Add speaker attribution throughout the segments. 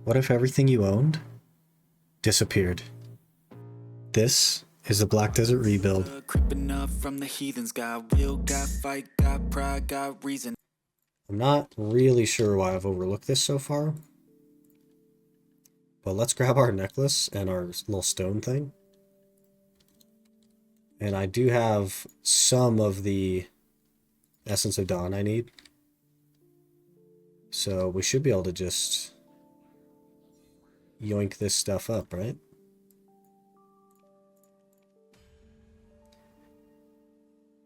Speaker 1: What if everything you owned disappeared? This is the Black Desert rebuild.
Speaker 2: Creeping up from the heathens, got will, got fight, got pride, got reason.
Speaker 1: I'm not really sure why I've overlooked this so far. But let's grab our necklace and our little stone thing. And I do have some of the Essence of Dawn I need. So we should be able to just yoink this stuff up, right?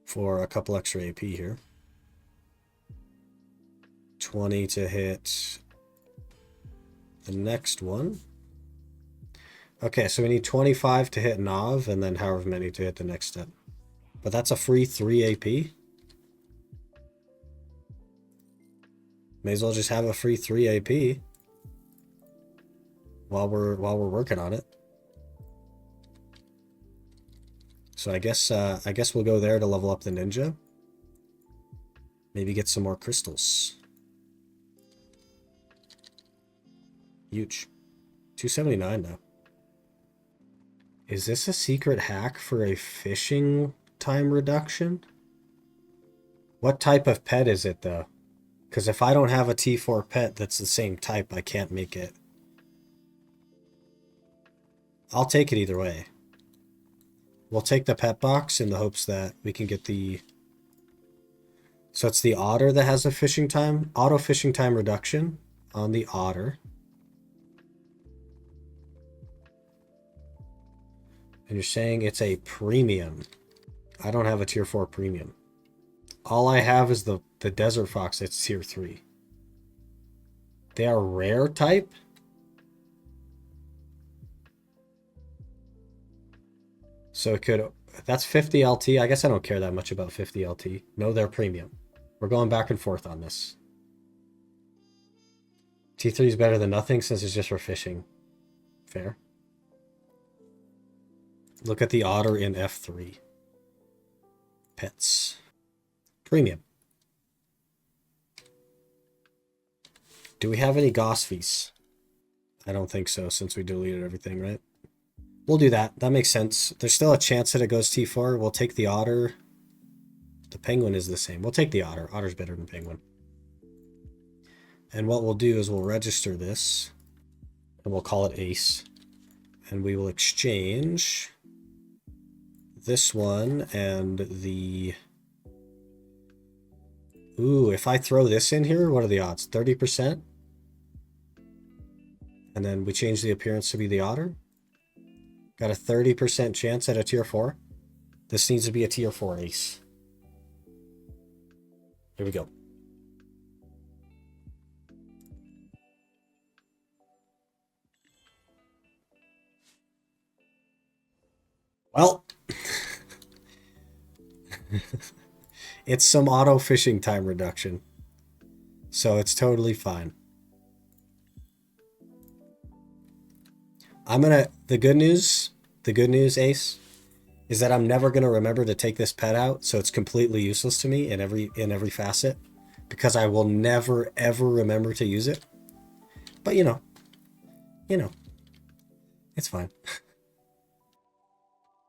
Speaker 1: For a couple extra AP here. 20 to hit the next one. Okay, so we need 25 to hit Nav, and then however many to hit the next step. But that's a free 3 AP. May as well just have a free 3 AP while we're working on it. So I guess we'll go there to level up the ninja. Maybe get some more crystals. Huge. 279 now. Is this a secret hack for a fishing time reduction? What type of pet is it though? Because if I don't have a T4 pet that's the same type, I can't make it. I'll take it either way. We'll take the pet box in the hopes that we can get the... So it's the otter that has a fishing time, auto fishing time reduction on the otter. And you're saying it's a premium. I don't have a tier 4 premium. All I have is the desert fox that's tier 3. They are rare type? So it could... That's 50 LT. I guess I don't care that much about 50 LT. No, they're premium. We're going back and forth on this. T3 is better than nothing since it's just for fishing. Fair. Look at the otter in F3. Pets. Premium. Do we have any Gosfees? I don't think so since we deleted everything, right? We'll do that. That makes sense. There's still a chance that it goes T4. We'll take the otter. The penguin is the same. We'll take the otter. Otter's better than penguin. And what we'll do is we'll register this. And we'll call it Ace. And we will exchange this one and the... Ooh, if I throw this in here, what are the odds? 30%? And then we change the appearance to be the otter. Got a 30% chance at a tier 4. This needs to be a tier 4 ace. Here we go. Well, it's some auto fishing time reduction. So it's totally fine. The good news, Ace, is that I'm never gonna remember to take this pet out, so it's completely useless to me in every facet, because I will never ever remember to use it. But you know, it's fine.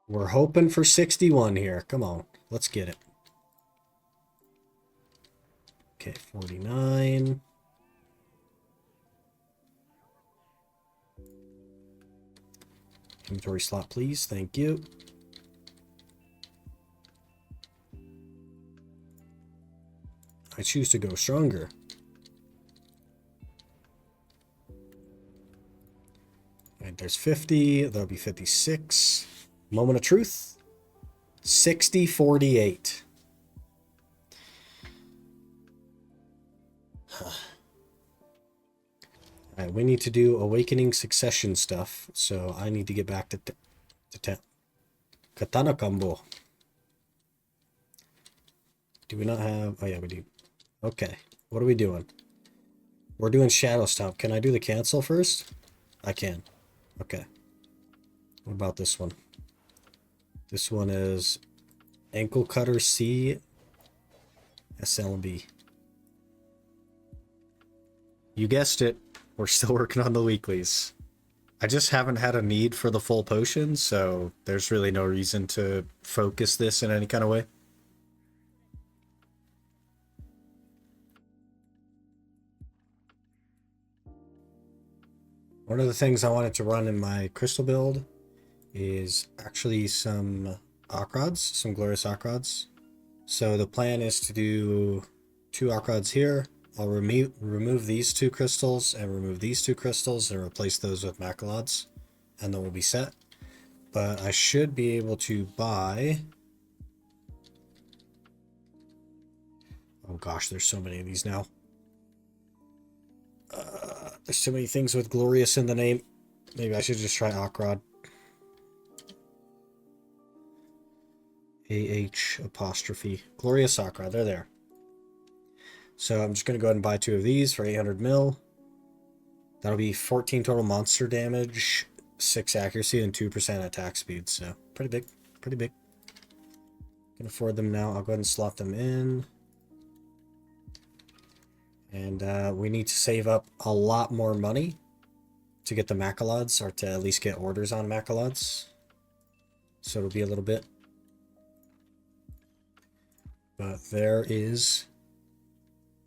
Speaker 1: We're hoping for 61 here. Come on, let's get it. Okay, 49. Inventory slot, please. Thank you. I choose to go stronger. Alright, there's 50. That'll be 56. Moment of truth. 60-48. Alright, we need to do awakening succession stuff, so I need to get back to Katana combo. Do we not have... Oh yeah, we do. Okay, what are we doing? We're doing Shadow Stomp. Can I do the cancel first? I can. Okay. What about this one? This one is Ankle Cutter C, SLB. You guessed it. We're still working on the weeklies. I just haven't had a need for the full potion, so there's really no reason to focus this in any kind of way. One of the things I wanted to run in my crystal build is actually some Akrods, some glorious Akrods. So the plan is to do 2 Akrods here. I'll remove these 2 crystals and remove these 2 crystals and replace those with Macalods, and then we'll be set. But I should be able to buy... Oh gosh, there's so many of these now. There's so many things with glorious in the name. Maybe I should just try Akrod. A-H apostrophe. Glorious Akrod, they're there. So I'm just going to go ahead and buy 2 of these for 800 mil. That'll be 14 total monster damage, 6 accuracy, and 2% attack speed. So pretty big, pretty big. Can afford them now. I'll go ahead and slot them in. And we need to save up a lot more money to get the Macalods, or to at least get orders on Macalods. So it'll be a little bit. But there is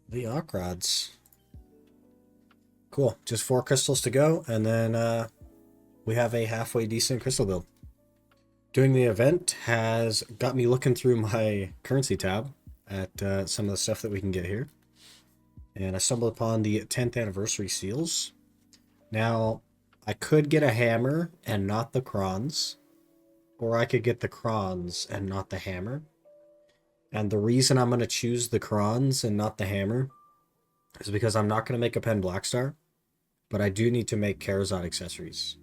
Speaker 1: the Akrods. Cool. Just 4 crystals to go, and then we have a halfway decent crystal build. Doing the event has got me looking through my currency tab at some of the stuff that we can get here. And I stumbled upon the 10th anniversary seals. Now, I could get a hammer and not the crons, or I could get the crons and not the hammer. And the reason I'm going to choose the crons and not the hammer is because I'm not going to make a pen black star, but I do need to make Karazhan accessories.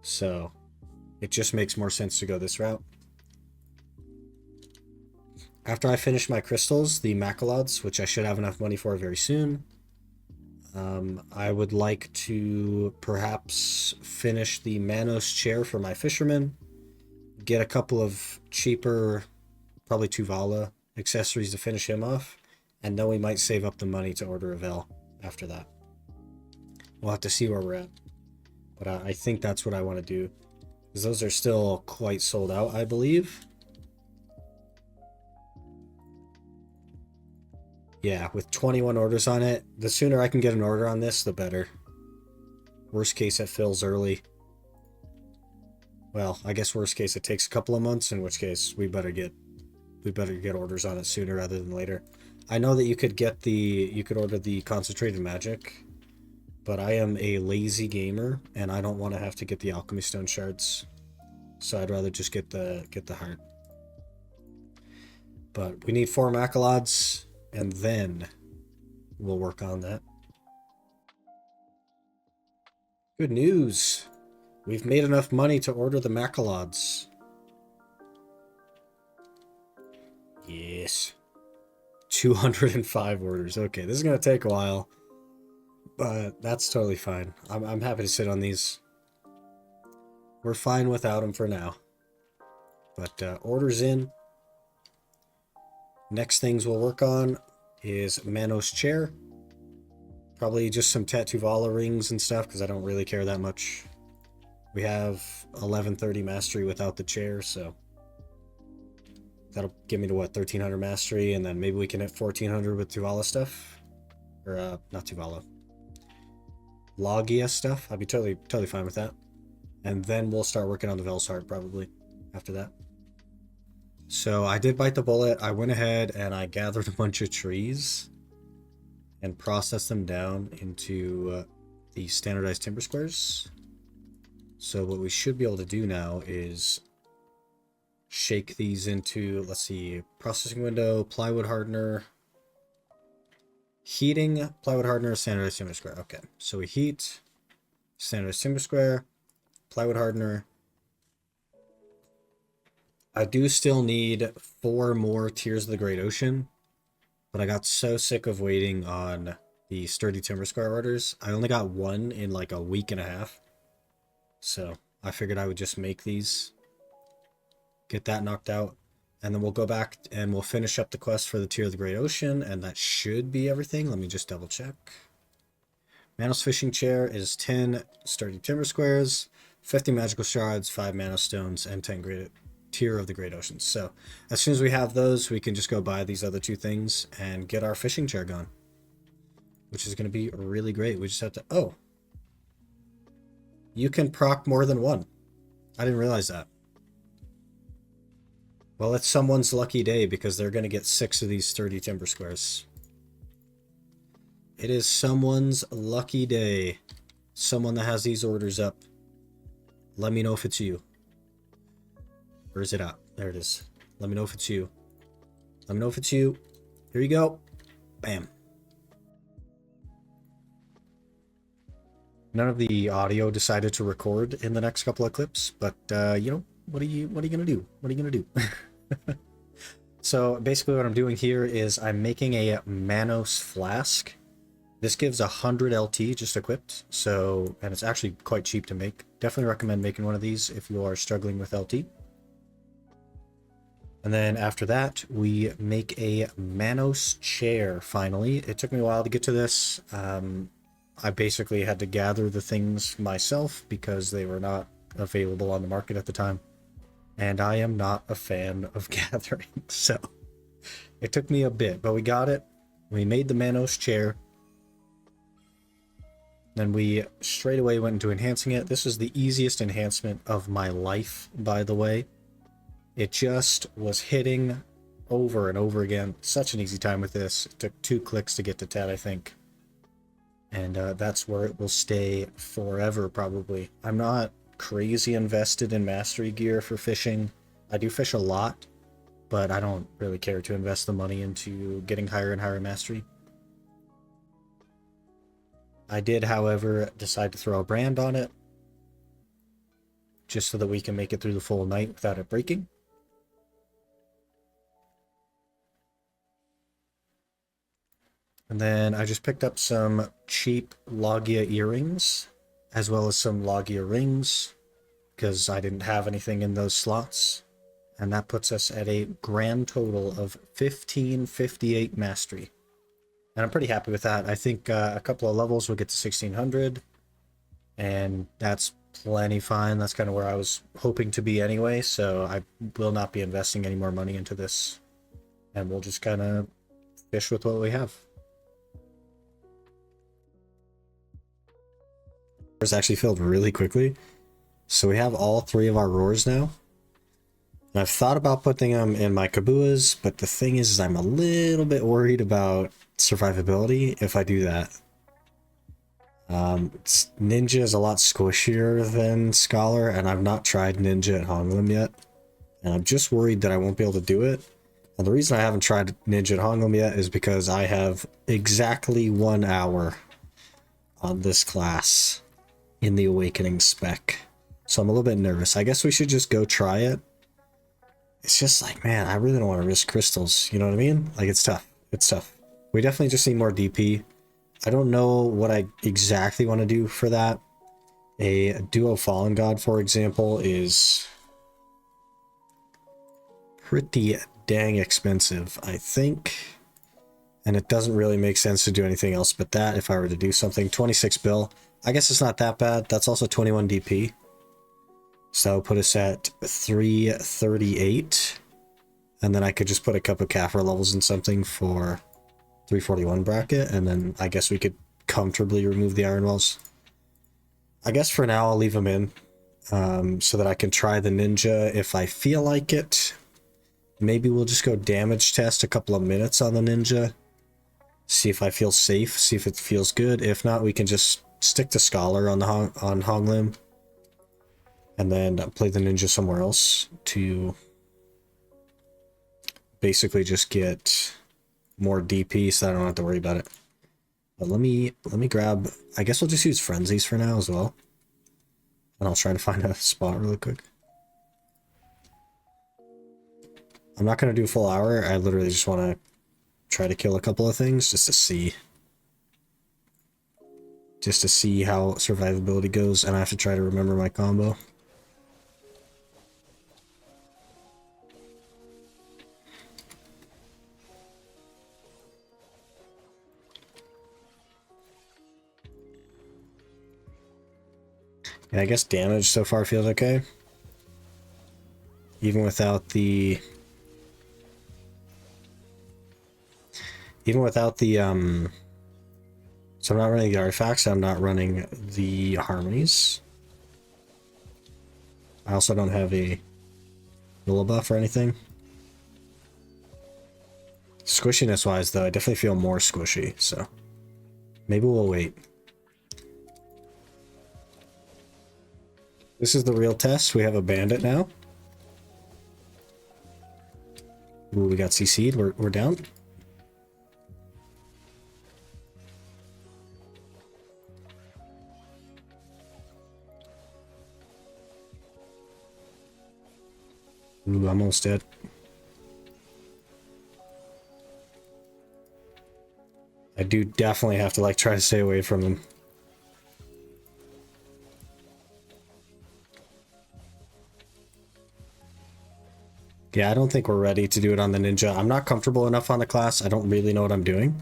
Speaker 1: So it just makes more sense to go this route. After I finish my crystals, the Macalods, which I should have enough money for very soon, I would like to perhaps finish the Manos chair for my fisherman, get a couple of cheaper, probably Tuvala accessories to finish him off, and then we might save up the money to order a Vel after that. We'll have to see where we're at. But I think that's what I want to do, because those are still quite sold out, I believe. Yeah, with 21 orders on it, the sooner I can get an order on this, the better. Worst case, it fills early. Well, I guess worst case, it takes a couple of months, in which case we better get orders on it sooner rather than later. I know that you could order the concentrated magic, but I am a lazy gamer and I don't want to have to get the alchemy stone shards. So I'd rather just get the heart. But we need 4 Macalods, and then we'll work on that. Good news! We've made enough money to order the Macalods. Yes. 205 orders. Okay, this is going to take a while, but that's totally fine. I'm happy to sit on these. We're fine without them for now. But orders in. Next things we'll work on is Manos chair. Probably just some Tatuvala rings and stuff, because I don't really care that much. We have 1130 mastery without the chair, so that'll get me to what, 1300 mastery, and then maybe we can hit 1400 with Tuvala stuff. Or not Tuvala, Logia stuff. I'd be totally fine with that. And then we'll start working on the Vel's Heart probably after that. So I did bite the bullet. I went ahead and I gathered a bunch of trees and processed them down into the standardized timber squares. So what we should be able to do now is shake these into, let's see, processing window, plywood hardener, heating, plywood hardener, standardized timber square. Okay, so we heat, standardized timber square, plywood hardener. I do still need 4 more Tears of the Great Ocean, but I got so sick of waiting on the sturdy timber square orders. I only got 1 in like a week and a half. So I figured I would just make these, get that knocked out, and then we'll go back and we'll finish up the quest for the Tear of the Great Ocean, and that should be everything. Let me just double check. Manos fishing chair is 10 sturdy timber squares, 50 magical shards, 5 mana stones, and 10 great tier of the great oceans. So as soon as we have those, we can just go buy these other 2 things and get our fishing chair going, which is going to be really great. We just have to... Oh, you can proc more than one. I didn't realize that. Well, it's someone's lucky day because they're going to get 6 of these sturdy timber squares. It is someone's lucky day. Someone that has these orders up. Let me know if it's you. Where is it at? There it is. Let me know if it's you. Let me know if it's you. Here you go. Bam. None of the audio decided to record in the next couple of clips, but you know, what are you gonna do? What are you gonna do? So basically what I'm doing here is I'm making a Manos flask. This gives 100 LT just equipped, so, and it's actually quite cheap to make. Definitely recommend making one of these if you are struggling with LT. And then after that, we make a Manos chair, finally. It took me a while to get to this. I basically had to gather the things myself because they were not available on the market at the time. And I am not a fan of gathering, so it took me a bit, but we got it. We made the Manos chair. Then we straight away went into enhancing it. This was the easiest enhancement of my life, by the way. It just was hitting over and over again. Such an easy time with this. It took 2 clicks to get to 10, I think. And that's where it will stay forever, probably. I'm not crazy invested in mastery gear for fishing. I do fish a lot, but I don't really care to invest the money into getting higher and higher mastery. I did, however, decide to throw a brand on it, just so that we can make it through the full night without it breaking. And then I just picked up some cheap Logia earrings, as well as some Logia rings, because I didn't have anything in those slots. And that puts us at a grand total of 1558 mastery. And I'm pretty happy with that. I think a couple of levels will get to 1600, and that's plenty fine. That's kind of where I was hoping to be anyway, so I will not be investing any more money into this. And we'll just kind of fish with what we have. It's actually filled really quickly. So we have all 3 of our roars now. And I've thought about putting them in my kabuas, but the thing is I'm a little bit worried about survivability if I do that. Ninja is a lot squishier than Scholar, and I've not tried Ninja at Honglim yet. And I'm just worried that I won't be able to do it. And the reason I haven't tried Ninja at Honglim yet is because I have exactly 1 hour on this class in the Awakening spec. So I'm a little bit nervous. I guess we should just go try it. It's just like, man, I really don't want to risk crystals. You know what I mean? Like, it's tough. It's tough. We definitely just need more DP. I don't know what I exactly want to do for that. A Duo Fallen God, for example, is pretty dang expensive, I think. And it doesn't really make sense to do anything else but that if I were to do something. 26 bill. I guess it's not that bad. That's also 21 DP. So that would put us at 338. And then I could just put a couple of Kaffir levels in something for 341 bracket. And then I guess we could comfortably remove the Iron Wells. I guess for now I'll leave them in. So that I can try the Ninja if I feel like it. Maybe we'll just go damage test a couple of minutes on the Ninja. See if I feel safe. See if it feels good. If not, we can just stick to Scholar on the on Honglim. And then play the Ninja somewhere else to basically just get more DP so I don't have to worry about it. But let me grab, I guess we'll just use Frenzies for now as well. And I'll try to find a spot really quick. I'm not going to do a full hour. I literally just want to try to kill a couple of things just to see. Just to see how survivability goes, and I have to try to remember my combo. Yeah, I guess damage so far feels okay. Even without the... So I'm not running the artifacts, I'm not running the harmonies. I also don't have a Villa buff or anything. Squishiness wise though, I definitely feel more squishy, so maybe we'll wait. This is the real test. We have a bandit now. Ooh, we got CC'd. We're down. Ooh, I'm almost dead. I do definitely have to like try to stay away from them. Yeah, I don't think we're ready to do it on the ninja. I'm not comfortable enough on the class. I don't really know what I'm doing.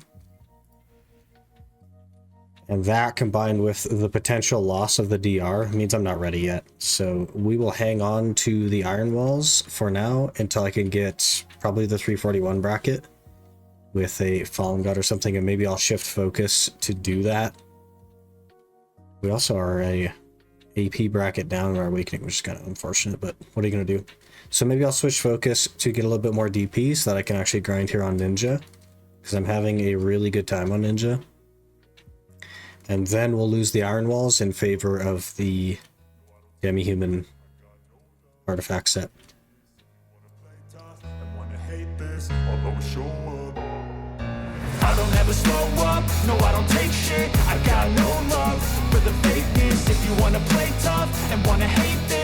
Speaker 1: And that combined with the potential loss of the DR means I'm not ready yet. So we will hang on to the iron walls for now until I can get probably the 341 bracket with a fallen god or something, and maybe I'll shift focus to do that. We also are a AP bracket down in our awakening, which is kind of unfortunate, but what are you going to do? So maybe I'll switch focus to get a little bit more DP so that I can actually grind here on ninja, because I'm having a really good time on ninja. And then we'll lose the iron walls in favor of the demi-human artifact set.
Speaker 3: I don't ever slow up, no I don't take shit. I got no love for the fakeness.